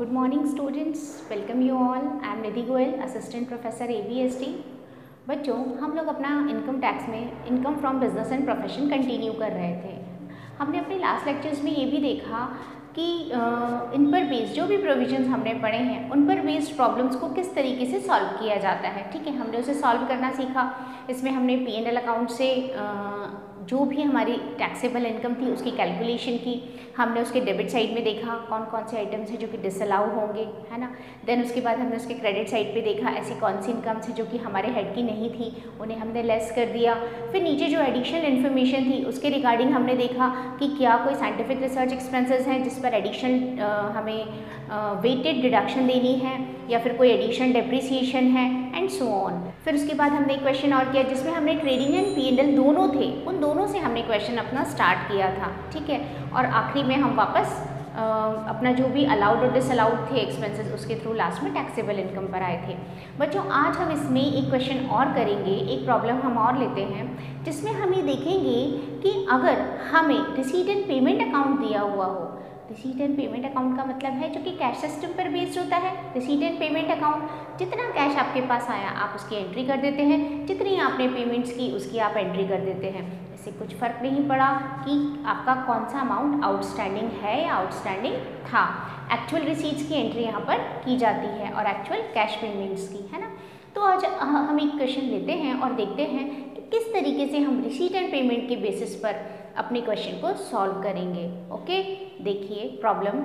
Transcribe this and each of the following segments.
Good morning students, welcome you all. I am Nidhi Goel, Assistant Professor ABSD. बच्चों, हम लोग अपना income tax में income from business and profession continue कर रहे थे। हमने अपने लास्ट लेक्चर्स में ये भी देखा कि इन पर बेस्ड जो भी प्रोविजंस हमने पढ़े हैं उन पर बेस्ड प्रॉब्लम्स को किस तरीके से सॉल्व किया जाता है। ठीक है, हमने उसे सॉल्व करना सीखा। इसमें हमने P&L अकाउंट से जो भी हमारी टैक्सेबल इनकम थी उसकी कैलकुलेशन की। हमने उसके डेबिट साइड में देखा कौन कौन से आइटम्स हैं जो कि डिसअलाउ होंगे, है ना। देन उसके बाद हमने उसके क्रेडिट साइड पे देखा ऐसी कौन सी इनकम्स हैं जो कि हमारे हेड की नहीं थी, उन्हें हमने लेस कर दिया। फिर नीचे जो एडिशनल इन्फॉर्मेशन थी उसके रिगार्डिंग हमने देखा कि क्या कोई साइंटिफिक रिसर्च एक्सपेंसेस हैं जिस पर एडिशनल हमें वेटेड डिडक्शन देनी है या फिर कोई एडिशनल डेप्रिसिएशन है एंड सो ऑन। फिर उसके बाद हमने एक क्वेश्चन और किया जिसमें हमने ट्रेडिंग एंड P&L दोनों थे, उन दोनों से हमने क्वेश्चन अपना स्टार्ट किया था। ठीक है, और आखिरी में हम वापस अपना जो भी अलाउड और डिसअलाउड थे एक्सपेंसेस उसके थ्रू लास्ट में टैक्सेबल इनकम पर आए थे। बच्चों, आज हम इसमें एक क्वेश्चन और करेंगे, एक प्रॉब्लम हम और लेते हैं जिसमें हम ये देखेंगे कि अगर हमें रिसीट एंड पेमेंट अकाउंट दिया हुआ हो। रिसीट एंड पेमेंट अकाउंट का मतलब है जो कि कैश सिस्टम पर बेस्ड होता है। रिसीट एंड पेमेंट अकाउंट, जितना कैश आपके पास आया आप उसकी एंट्री कर देते हैं, जितनी आपने पेमेंट्स की उसकी आप एंट्री कर देते हैं। इससे कुछ फ़र्क नहीं पड़ा कि आपका कौन सा अमाउंट आउटस्टैंडिंग है या आउटस्टैंडिंग था। एक्चुअल रिसीट्स की एंट्री यहाँ पर की जाती है और एक्चुअल कैश पेमेंट्स की, है ना। तो आज हम एक क्वेश्चन लेते हैं और देखते हैं कि किस तरीके से हम रिसीट एंड पेमेंट के बेसिस पर अपने क्वेश्चन को सॉल्व करेंगे। ओके, देखिए problem.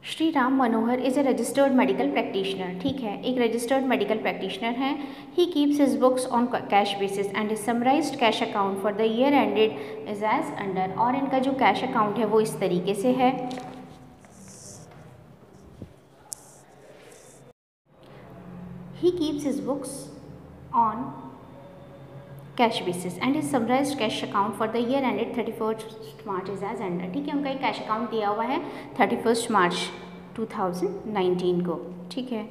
Shri Ram Manohar is a registered medical practitioner. ठीक है, एक रजिस्टर्ड मेडिकल प्रैक्टिशनर हैं। He keeps his books on cash basis and his summarized cash account for the year ended is as under. और इनका जो कैश अकाउंट है वो इस तरीके से है। He keeps his books on cash basis and his summarized cash account for the year ended 31st March is as under। ठीक है, उनका एक कैश अकाउंट दिया हुआ है 31 मार्च 2019 को। ठीक है,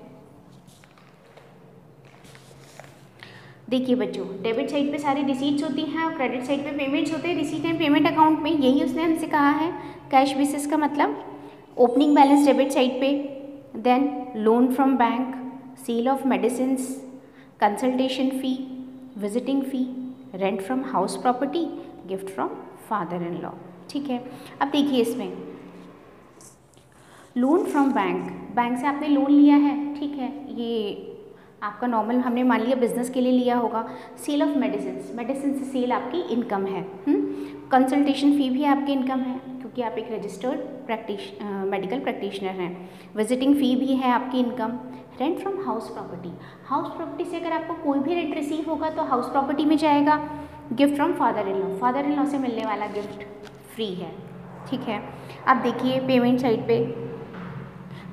देखिए बच्चों, डेबिट साइड पे सारी रिसीट्स होती हैं और क्रेडिट साइड पे पेमेंट्स होते हैं। रिसीट एंड पेमेंट अकाउंट में यही उसने हमसे कहा है। कैश बेसिस का मतलब ओपनिंग बैलेंस डेबिट साइड पे, then loan from bank, sale of medicines, consultation fee, visiting fee, rent from house property, gift from father in law. ठीक है, अब देखिए इसमें लोन फ्रॉम बैंक, बैंक से आपने लोन लिया है। ठीक है, ये आपका नॉर्मल हमने मान लिया बिजनेस के लिए लिया होगा। सेल ऑफ मेडिसिन्स, मेडिसिन से सेल आपकी इनकम है। कंसल्टेशन फ़ी भी आपकी इनकम है क्योंकि आप एक रजिस्टर्ड मेडिकल प्रैक्टिशनर हैं। विजिटिंग फ़ी भी है आपकी income. Rent from house property, house property से अगर आपको कोई भी रेंट रिसीव होगा तो हाउस प्रॉपर्टी में जाएगा। Gift from father in law, father in law से मिलने वाला गिफ्ट फ्री है। ठीक है, अब देखिए पेमेंट साइड पे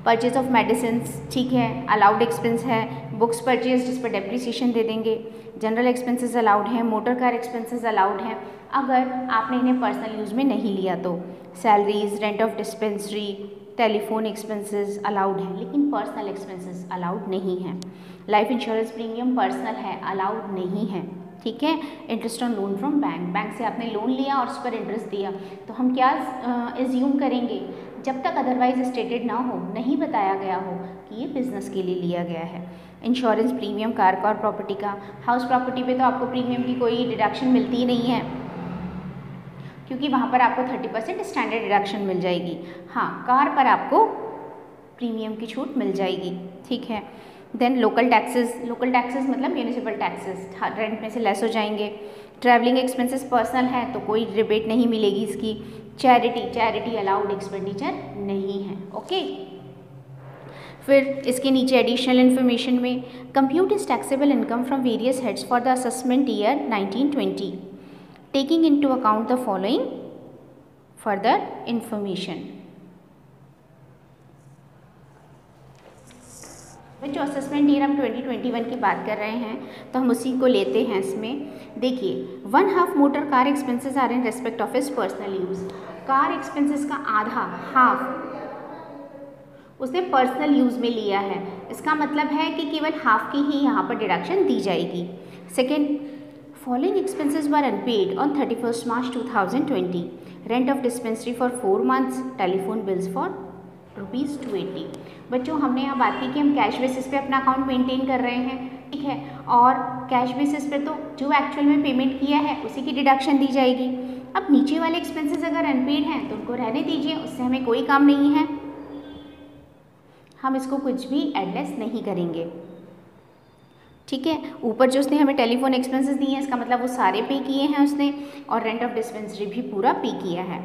परचेज ऑफ मेडिसिन्स, ठीक है, अलाउड एक्सपेंस है। बुक्स परचेज जिस पर डेप्रिसिएशन दे देंगे। जनरल एक्सपेंसेस अलाउड हैं। मोटर कार एक्सपेंसेस अलाउड हैं अगर आपने इन्हें पर्सनल यूज़ में नहीं लिया तो। Salaries, rent of dispensary, telephone expenses allowed हैं लेकिन पर्सनल एक्सपेंसेस अलाउड नहीं हैं। लाइफ इंश्योरेंस प्रीमियम पर्सनल है, अलाउड नहीं है। ठीक है, interest on loan from bank, bank से आपने लोन लिया और उस पर इंटरेस्ट दिया तो हम क्या एज्यूम करेंगे, जब तक अदरवाइज स्टेटेड ना हो, नहीं बताया गया हो कि ये बिजनेस के लिए लिया गया है। इंश्योरेंस प्रीमियम कार और प्रॉपर्टी का, हाउस प्रॉपर्टी पे तो आपको प्रीमियम की कोई डिडक्शन मिलती ही नहीं है क्योंकि वहाँ पर आपको 30% स्टैंडर्ड डिडक्शन मिल जाएगी। हाँ, कार पर आपको प्रीमियम की छूट मिल जाएगी। ठीक है, then local taxes, local taxes मतलब म्यूनिसिपल टैक्सेस रेंट में से लेस हो जाएंगे। ट्रैवलिंग एक्सपेंसेस पर्सनल है तो कोई रिबेट नहीं मिलेगी इसकी। चैरिटी अलाउड एक्सपेंडिचर नहीं है। ओके, फिर इसके नीचे एडिशनल इन्फॉर्मेशन में compute is taxable income from various heads for the assessment year 1920 taking into account the following further information. जो असेसमेंट ईयर हम 2021 की बात कर रहे हैं तो हम उसी को लेते हैं। इसमें देखिए 1/2 motor car expenses are in respect of his personal use. Car expenses का आधा, हाफ उसने पर्सनल यूज़ में लिया है, इसका मतलब है कि केवल हाफ की ही यहाँ पर डिडक्शन दी जाएगी। Second, following expenses were unpaid on 31 March 2020, rent of dispensary for 4 months, telephone bills for ₹280। बच्चों हमने यहाँ बात की कि हम कैश बेसिस पे अपना अकाउंट मेंटेन कर रहे हैं, ठीक है, और कैश बेसिस पे तो जो एक्चुअल में पेमेंट किया है उसी की डिडक्शन दी जाएगी। अब नीचे वाले एक्सपेंसेस अगर अनपेड हैं तो उनको रहने दीजिए, उससे हमें कोई काम नहीं है, हम इसको कुछ भी एडलेस नहीं करेंगे, ठीक है। ऊपर जो उसने हमें टेलीफोन एक्सपेंसेस दिए हैं इसका मतलब वो सारे पे किए हैं उसने, और रेंट ऑफ डिस्पेंसरी भी पूरा पे किया है।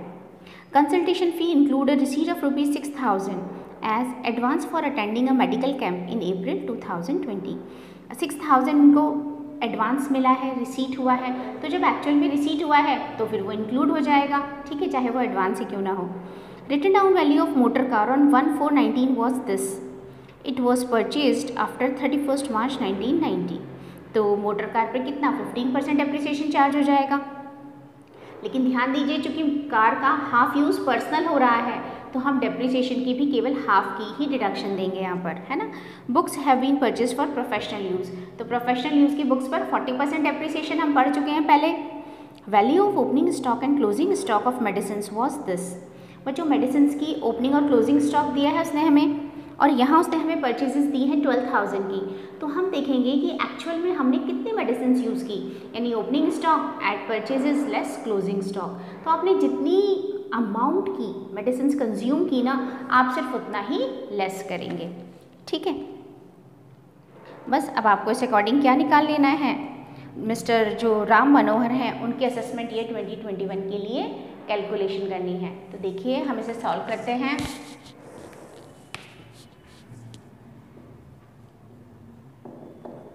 Consultation fee include a receipt of ₹6,000 as advance for attending a medical camp in April 2020। 6,000 इनको एडवांस मिला है, रिसीट हुआ है, तो जब एक्चुअल में रिसीट हुआ है तो फिर वो इंक्लूड हो जाएगा, ठीक है, चाहे वो एडवांस ही क्यों ना हो। Written down value of motor car on 1/4/19 was this, it was purchased after 31 March 1990। तो मोटर कार पर कितना 15% डेप्रिसिएशन चार्ज हो जाएगा, लेकिन ध्यान दीजिए चूँकि कार का हाफ यूज़ पर्सनल हो रहा है तो हम डेप्रिसिएशन की भी केवल हाफ की ही डिडक्शन देंगे यहाँ पर, है ना। Books have been purchase for professional use, तो प्रोफेशनल यूज़ की बुक्स पर 40% डेप्रिसिएशन हम पढ़ चुके हैं पहले। Value of opening stock and closing stock of medicine was this, बच्चों मेडिसिन की ओपनिंग और क्लोजिंग स्टॉक दिया है उसने हमें, और यहाँ उसने हमें परचेजेस दी हैं 12,000 की, तो हम देखेंगे कि एक्चुअल में हमने कितनी मेडिसिन यूज़ की, यानी opening stock at purchases less closing stock. तो आपने जितनी अमाउंट की मेडिसिन कंज्यूम की ना, आप सिर्फ उतना ही लेस करेंगे, ठीक है। बस अब आपको इस अकॉर्डिंग क्या निकाल लेना है, मिस्टर जो राम मनोहर हैं उनकी असेसमेंट ईयर 2021 के लिए कैलकुलेशन करनी है। तो देखिए हम इसे सॉल्व करते हैं।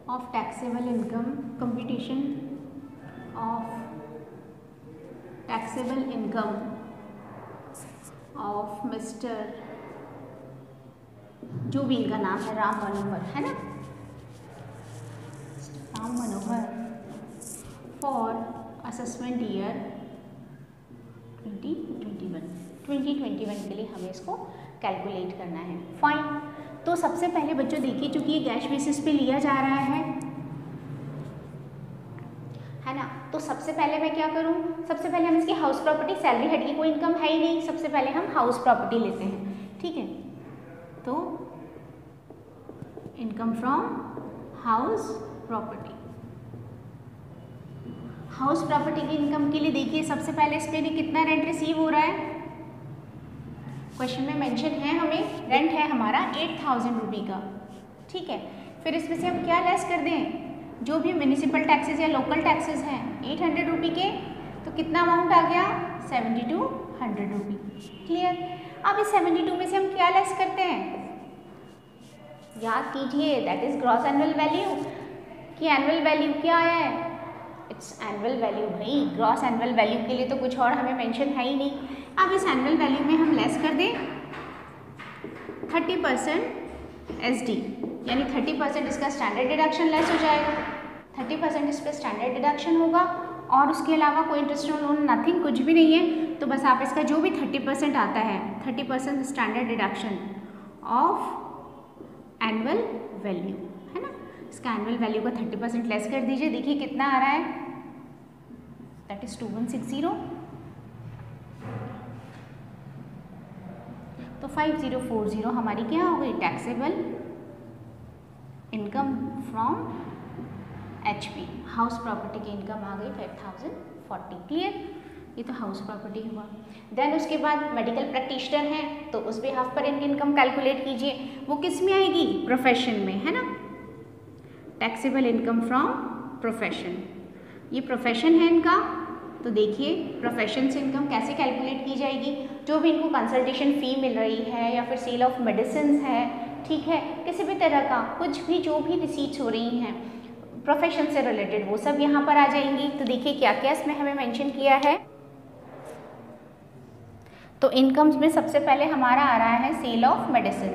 Of taxable income, computation of taxable income of mister, जो भी इनका नाम है, राम मनोहर, है ना, Ram Manohar, for assessment year 2021 के लिए हमें इसको कैलकुलेट करना है। फाइन, तो सबसे पहले बच्चों देखिए चूंकि ये कैश बेसिस पे लिया जा रहा है ना, तो सबसे पहले मैं क्या करूं, सबसे पहले हम इसकी हाउस प्रॉपर्टी, सैलरी हेड की कोई इनकम है ही नहीं, सबसे पहले हम हाउस प्रॉपर्टी लेते हैं, ठीक है। तो income from house property, house property की इनकम के लिए देखिए सबसे पहले इस पे भी कितना रेंट रिसीव हो रहा है, क्वेश्चन में मेंशन है, हमें रेंट है हमारा 8,000 रुपये का, ठीक है। फिर इसमें से हम क्या लेस कर दें, जो भी म्यूनिसिपल टैक्सेस या लोकल टैक्सेस हैं 800 रुपये के, तो कितना अमाउंट आ गया 7200 रुपये, क्लियर। अब इस 72 में से हम क्या लेस करते हैं, याद कीजिए that is gross annual value, कि एनुअल वैल्यू क्या आया है, इट्स एनुअल वैल्यू भाई, ग्रॉस एनुअल वैल्यू के लिए तो कुछ और हमें मेंशन है ही नहीं। अब इस एनुअल वैल्यू में हम लेस कर दें 30% SD, यानी 30% इसका स्टैंडर्ड डिडक्शन लेस हो जाएगा, 30% इस पर स्टैंडर्ड डिडक्शन होगा, और उसके अलावा कोई इंटरेस्ट लोन नथिंग, कुछ भी नहीं है। तो बस आप इसका जो भी 30% आता है, 30% standard deduction of annual value, है ना, इसका एनुअल वैल्यू का 30% लेस कर दीजिए, देखिए कितना आ रहा है, दैट इज 2160, तो 5040 हमारी क्या हो गई, taxable income from HP, house property की इनकम आ गई 5040, क्लियर। ये तो हाउस प्रॉपर्टी हुआ। देन उसके बाद मेडिकल प्रैक्टिशनर हैं, तो उस बिहाफ पर इनकी इनकम कैलकुलेट कीजिए, वो किस में आएगी, प्रोफेशन में, है ना, टैक्सेबल इनकम फ्रॉम प्रोफेशन, ये प्रोफेशन है इनका। तो देखिए प्रोफेशन से इनकम कैसे कैलकुलेट की जाएगी, जो भी इनको कंसल्टेशन फ़ी मिल रही है या फिर सेल ऑफ मेडिसिन है, ठीक है, किसी भी तरह का कुछ भी जो भी रिसीट्स हो रही हैं प्रोफेशन से रिलेटेड, वो सब यहाँ पर आ जाएंगी। तो देखिए क्या क्या इसमें हमें मेंशन किया है, तो इनकम्स में सबसे पहले हमारा आ रहा है सेल ऑफ मेडिसिन,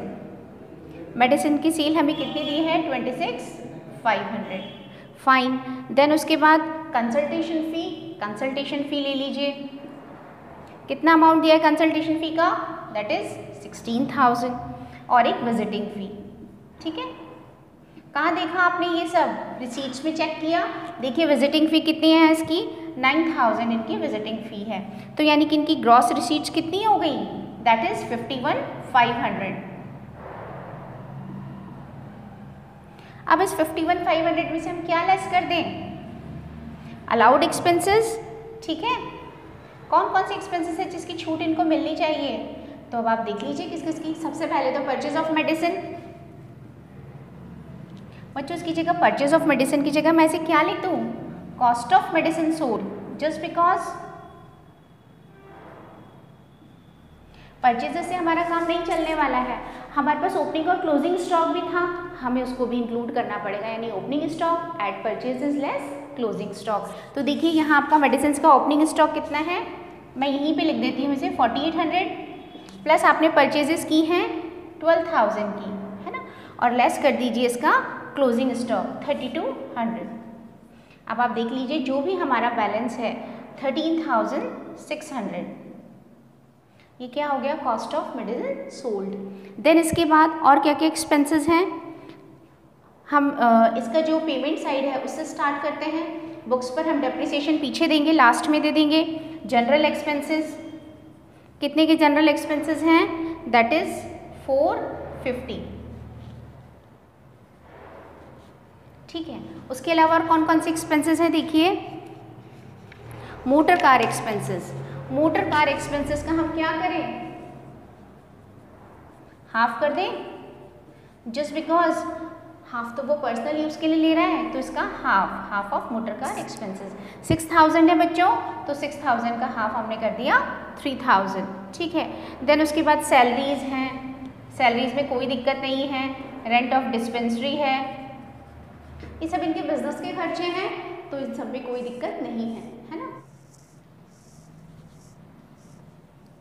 मेडिसिन की सेल हमें कितनी दी है 26,500, फाइन। देन उसके बाद कंसल्टेशन फ़ी ले लीजिए, कितना अमाउंट दिया है कंसल्टेशन फ़ी का, दैट इज़ 16,000। और एक विजिटिंग फ़ी। ठीक है, कहाँ देखा आपने ये सब? रिसीट्स में चेक किया। देखिए विजिटिंग फ़ी कितनी है इसकी? 9000 इनकी विजिटिंग फ़ी है। तो यानी कि इनकी ग्रॉस रिसीट्स कितनी हो गई? That is 51,500। अब इस 51,500 में से हम क्या लेस कर दें? Allowed expenses. ठीक है, कौन कौन से एक्सपेंसेस है जिसकी छूट इनको मिलनी चाहिए? तो अब आप देख लीजिए किस किस की। सबसे पहले तो परचेज ऑफ मेडिसिन। बच्चों इसकी जगह परचेज ऑफ मेडिसिन की जगह मैं इसे क्या लिख दूँ? Cost of medicine sold, just because purchases से हमारा काम नहीं चलने वाला है। हमारे पास ओपनिंग और क्लोजिंग स्टॉक भी था, हमें उसको भी इंक्लूड करना पड़ेगा, यानी opening stock at purchases less closing stock. तो देखिए यहाँ आपका मेडिसिन का ओपनिंग स्टॉक कितना है? मैं यहीं पे लिख देती हूँ इसे 4800 प्लस आपने परचेजेस की हैं 12,000 की, है ना, और लेस कर दीजिए इसका क्लोजिंग स्टॉक 3200। अब आप देख लीजिए जो भी हमारा बैलेंस है 13,600, ये क्या हो गया? Cost of medicine sold. Then इसके बाद और क्या क्या एक्सपेंसेस हैं? हम इसका जो पेमेंट साइड है उससे स्टार्ट करते हैं। बुक्स पर हम डेप्रिसिएशन पीछे देंगे, लास्ट में दे देंगे। जनरल एक्सपेंसेस, कितने के जनरल एक्सपेंसेस हैं? That is 450। ठीक है, उसके अलावा और कौन कौन से एक्सपेंसेस हैं? देखिए motor car expenses. Motor car expenses का हम क्या करें? हाफ कर दें, जस्ट बिकॉज हाफ तो वो पर्सनल यूज़ के लिए ले रहा है, तो इसका half of motor car expenses 6000 है बच्चों, तो 6000 का हाफ हमने कर दिया 3000। ठीक है, देन उसके बाद सैलरीज हैं, सैलरीज में कोई दिक्कत नहीं है। रेंट ऑफ डिस्पेंसरी है, ये सब इनके बिजनेस के खर्चे हैं, तो इन सब में कोई दिक्कत नहीं है ना।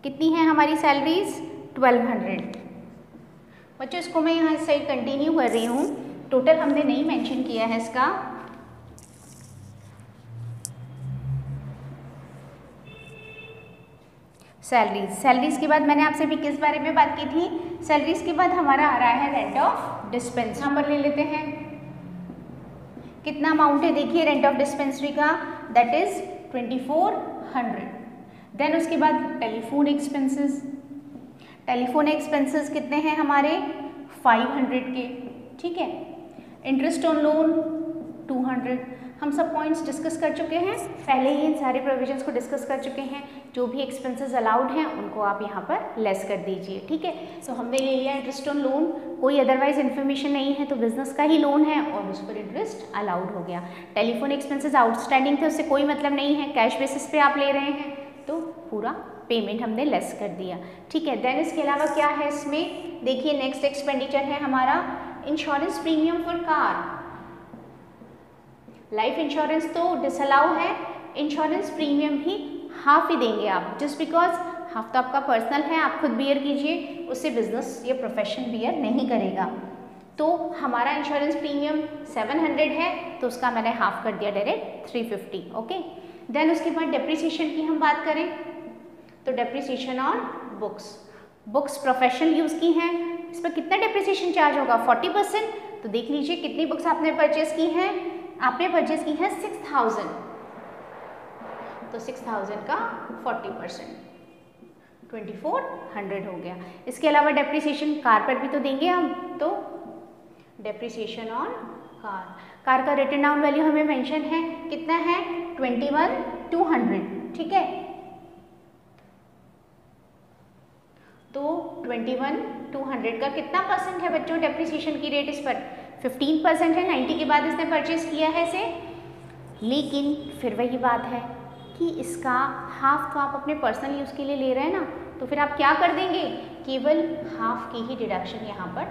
कितनी है हमारी सैलरीज? 1200। बच्चों इसको मैं यहाँ इस साइड कंटिन्यू कर रही हूँ, टोटल हमने नहीं मेंशन किया है इसका। सैलरीज के बाद मैंने आपसे भी किस बारे में बात की थी? सैलरीज के बाद हमारा आ रहा है रेंट ऑफ डिस्पेंस। नंबर ले लेते हैं, कितना अमाउंट है? देखिए रेंट ऑफ डिस्पेंसरी का दैट इज 2400। देन उसके बाद टेलीफोन एक्सपेंसेस। टेलीफोन एक्सपेंसेस कितने हैं हमारे? 500 के। ठीक है, इंटरेस्ट ऑन लोन 200। हम सब पॉइंट्स डिस्कस कर चुके हैं, पहले ही इन सारे प्रोविजंस को डिस्कस कर चुके हैं। जो भी एक्सपेंसेस अलाउड हैं उनको आप यहाँ पर लेस कर दीजिए। ठीक है, सो हमने ले लिया इंटरेस्ट ऑन लोन, कोई अदरवाइज इन्फॉर्मेशन नहीं है, तो बिजनेस का ही लोन है और उस पर इंटरेस्ट अलाउड हो गया। टेलीफोन एक्सपेंसेस आउटस्टैंडिंग थे, उससे कोई मतलब नहीं है, कैश बेसिस पे आप ले रहे हैं, तो पूरा पेमेंट हमने लेस कर दिया। ठीक है, देन इसके अलावा क्या है इसमें? देखिए नेक्स्ट एक्सपेंडिचर है हमारा insurance premium for car. Life insurance तो डिसअलाउ है, इंश्योरेंस प्रीमियम ही हाफ ही देंगे आप, जस्ट बिकॉज हाफ तो आपका पर्सनल है, आप खुद बियर कीजिए, उससे बिजनेस या प्रोफेशन बियर नहीं करेगा। तो हमारा इंश्योरेंस प्रीमियम 700 है, तो उसका मैंने हाफ कर दिया डायरेक्ट 350। ओके, देन उसके बाद डेप्रिसिएशन की हम बात करें तो depreciation on books professional use की हैं, इस पर कितना डेप्रिसिएशन चार्ज होगा? 40%। तो देख लीजिए कितनी बुक्स आपने परचेज की हैं, आपने परचेज की है 6000, तो 6000 का 40% 2400 हो गया। इसके अलावा डेप्रिसिएशन कार पर भी तो देंगे हम, तो डेप्रिसिएशन ऑन कार का रिटन डाउन वैल्यू हमें मेंशन है, कितना है? 21,200। ठीक है, तो 21,200 का कितना परसेंट है बच्चों डेप्रिसिएशन की रेट? इस पर 15% है, 90 के बाद इसने परचेज किया है इसे। लेकिन फिर वही बात है कि इसका हाफ तो आप अपने पर्सनल यूज़ के लिए ले रहे हैं ना, तो फिर आप क्या कर देंगे? केवल हाफ की ही डिडक्शन यहाँ पर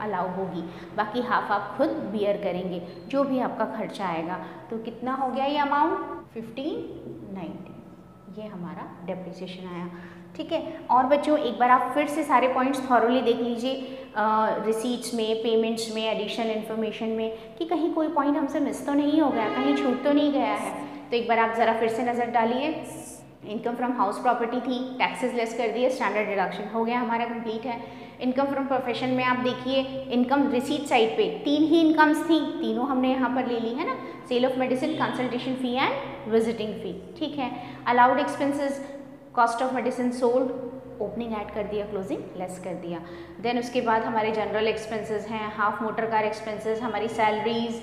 अलाउ होगी, बाकी हाफ आप खुद बियर करेंगे जो भी आपका खर्चा आएगा। तो कितना हो गया ये अमाउंट? 1590, ये हमारा डेप्रिसिएशन आया। ठीक है, और बच्चों एक बार आप फिर से सारे पॉइंट्स थॉरोली देख लीजिए, रिसीट्स में, पेमेंट्स में, एडिशनल इन्फॉर्मेशन में, कि कहीं कोई पॉइंट हमसे मिस तो नहीं हो गया, कहीं छूट तो नहीं गया है। तो एक बार आप ज़रा फिर से नज़र डालिए। इनकम फ्रॉम हाउस प्रॉपर्टी थी, टैक्सेस लेस कर दिए, स्टैंडर्ड डिडक्शन हो गया हमारा कंप्लीट है। इनकम फ्रॉम प्रोफेशन में आप देखिए इनकम रिसीट साइड पे 3 ही इनकम्स थी, तीनों हमने यहाँ पर ले ली है ना, sale of medicine, consultation fee and visiting fee, ठीक है। Allowed expenses, cost of medicine sold, opening add कर दिया, क्लोजिंग लेस कर दिया। देन उसके बाद हमारे जनरल एक्सपेंसेस हैं, हाफ मोटर कार एक्सपेंसेस, हमारी salaries,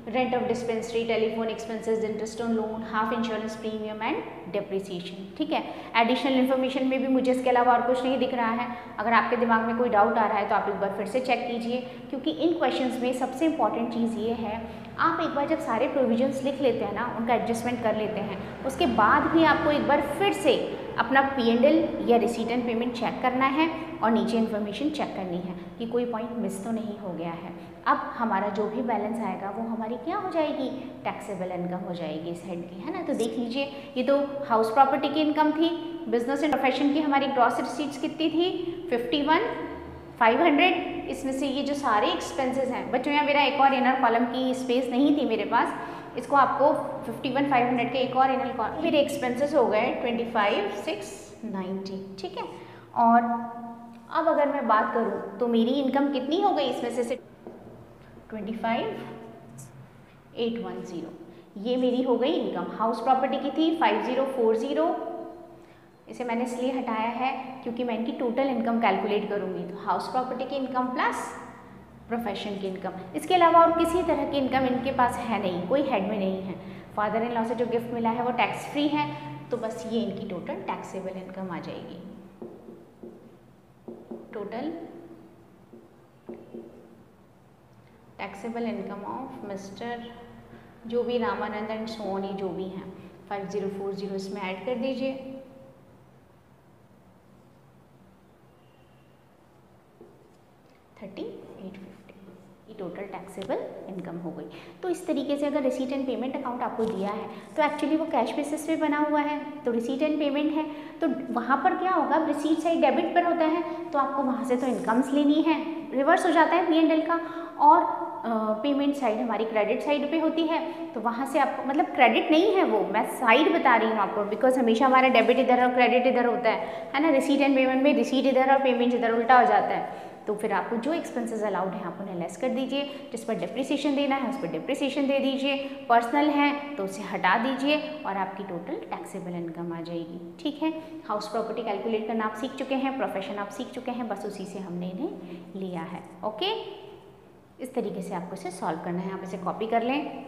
rent of dispensary, telephone expenses, interest on loan, half insurance premium and depreciation, ठीक है। एडिशनल इन्फॉर्मेशन में भी मुझे इसके अलावा और कुछ नहीं दिख रहा है। अगर आपके दिमाग में कोई डाउट आ रहा है तो आप एक बार फिर से चेक कीजिए, क्योंकि इन क्वेश्चंस में सबसे इंपॉर्टेंट चीज़ ये है, आप एक बार जब सारे प्रोविजंस लिख लेते हैं ना, उनका एडजस्टमेंट कर लेते हैं, उसके बाद भी आपको एक बार फिर से अपना P&L या रिसीट एंड पेमेंट चेक करना है और नीचे इन्फॉर्मेशन चेक करनी है कि कोई पॉइंट मिस तो नहीं हो गया है। अब हमारा जो भी बैलेंस आएगा वो हमारी क्या हो जाएगी, टैक्सेबल इनकम हो जाएगी इस हेड की, है ना। तो देख लीजिए, ये तो हाउस प्रॉपर्टी की इनकम थी। बिजनेस एंड प्रोफेशन की हमारी ग्रॉस रिसीट्स कितनी थी, 51,500। इसमें से ये जो सारे एक्सपेंसेस हैं बच्चों, यहाँ मेरा एक और इनर कॉलम की स्पेस नहीं थी मेरे पास, इसको आपको 51,500 के एक और इनर कॉलम, मेरे एक्सपेंसेस हो गए 25,690, ठीक है। और अब अगर मैं बात करूँ तो मेरी इनकम कितनी हो गई इसमें से 25,810, ये मेरी हो गई इनकम। हाउस प्रॉपर्टी की थी 5040, इसे मैंने इसलिए हटाया है क्योंकि मैं इनकी टोटल इनकम कैलकुलेट करूँगी। तो हाउस प्रॉपर्टी की इनकम प्लस प्रोफेशन की इनकम, इसके अलावा और किसी तरह की इनकम इनके पास है नहीं, कोई हेड में नहीं है। फादर इन लॉ से जो गिफ्ट मिला है वो टैक्स फ्री है, तो बस ये इनकी टोटल टैक्सेबल इनकम आ जाएगी। Total taxable income of mister जो भी रामानंद एंड सोनी जो भी हैं, 5040 इसमें ऐड कर दीजिए। 3850 ये टोटल टैक्सेबल इनकम हो गई। तो इस तरीके से अगर रिसीट एंड पेमेंट अकाउंट आपको दिया है तो एक्चुअली वो कैश बेसिस पे बना हुआ है, तो रिसीट एंड पेमेंट है, तो वहाँ पर क्या होगा, रिसीट साइड डेबिट पर होता है, तो आपको वहाँ से तो इनकम्स लेनी है, रिवर्स हो जाता है P&L का, और पेमेंट साइड हमारी क्रेडिट साइड पे होती है, तो वहाँ से आपको मतलब क्रेडिट नहीं है वो, मैं साइड बता रही हूँ आपको, बिकॉज हमेशा हमारा डेबिट इधर और क्रेडिट इधर होता है ना। रिसीट एंड पेमेंट में रिसीट इधर और पेमेंट इधर उल्टा हो जाता है। तो फिर आपको जो एक्सपेंसेस अलाउड हैं आप उन्हें लेस कर दीजिए, जिस पर डिप्रिसिएशन देना है उस पर डिप्रिसिएशन दे दीजिए, पर्सनल है तो उसे हटा दीजिए और आपकी टोटल टैक्सेबल इनकम आ जाएगी, ठीक है। हाउस प्रॉपर्टी कैलकुलेट करना आप सीख चुके हैं, प्रोफेशन आप सीख चुके हैं, बस उसी से हमने इन्हें लिया है। ओके, इस तरीके से आपको इसे सॉल्व करना है, आप इसे कॉपी कर लें।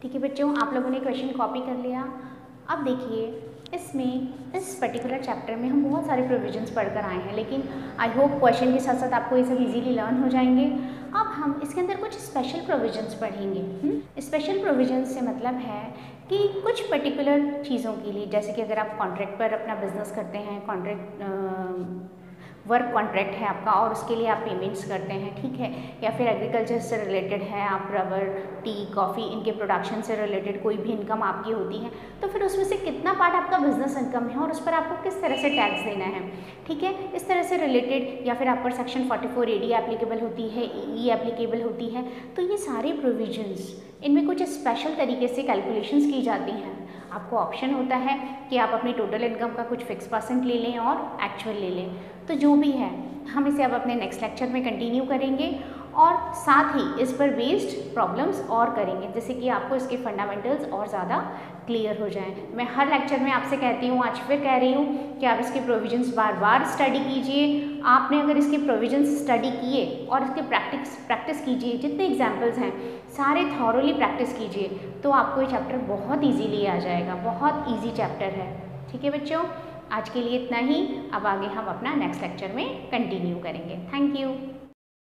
ठीक है बच्चों, आप लोगों ने क्वेश्चन कॉपी कर लिया। अब देखिए, इसमें इस पर्टिकुलर चैप्टर में हम बहुत सारे प्रोविजंस पढ़कर आए हैं, लेकिन आई होप क्वेश्चन के साथ साथ आपको ये सब इजीली लर्न हो जाएंगे। अब हम इसके अंदर कुछ स्पेशल प्रोविजंस पढ़ेंगे। स्पेशल प्रोविजंस से मतलब है कि कुछ पर्टिकुलर चीज़ों के लिए, जैसे कि अगर आप कॉन्ट्रैक्ट पर अपना बिजनेस करते हैं, वर्क कॉन्ट्रैक्ट है आपका और उसके लिए आप पेमेंट्स करते हैं, ठीक है, या फिर एग्रीकल्चर से रिलेटेड है, आप रबर, टी, कॉफ़ी इनके प्रोडक्शन से रिलेटेड कोई भी इनकम आपकी होती है, तो फिर उसमें से कितना पार्ट आपका बिजनेस इनकम है और उस पर आपको किस तरह से टैक्स देना है, ठीक है, इस तरह से रिलेटेड, या फिर आप पर सेक्शन 44 AD एप्लीकेबल होती है, EE एप्लीकेबल होती है। तो ये सारे प्रोविजंस, इनमें कुछ स्पेशल तरीके से कैलकुलेशंस की जाती हैं। आपको ऑप्शन होता है कि आप अपनी टोटल इनकम का कुछ फिक्स % ले लें और एक्चुअल ले लें, तो जो भी है हम इसे अब अपने नेक्स्ट लेक्चर में कंटिन्यू करेंगे और साथ ही इस पर बेस्ड प्रॉब्लम्स और करेंगे, जैसे कि आपको इसके फंडामेंटल्स और ज़्यादा क्लियर हो जाएं। मैं हर लेक्चर में आपसे कहती हूँ, आज फिर कह रही हूँ कि आप इसके प्रोविजंस बार बार स्टडी कीजिए। आपने अगर इसके प्रोविजंस स्टडी किए और इसके प्रैक्टिस कीजिए, जितने एग्जाम्पल्स हैं सारे थॉरोली प्रैक्टिस कीजिए, तो आपको ये चैप्टर बहुत ईजीली आ जाएगा, बहुत ईजी चैप्टर है, ठीक है बच्चों। आज के लिए इतना ही, अब आगे हम अपना नेक्स्ट लेक्चर में कंटिन्यू करेंगे। Thank you.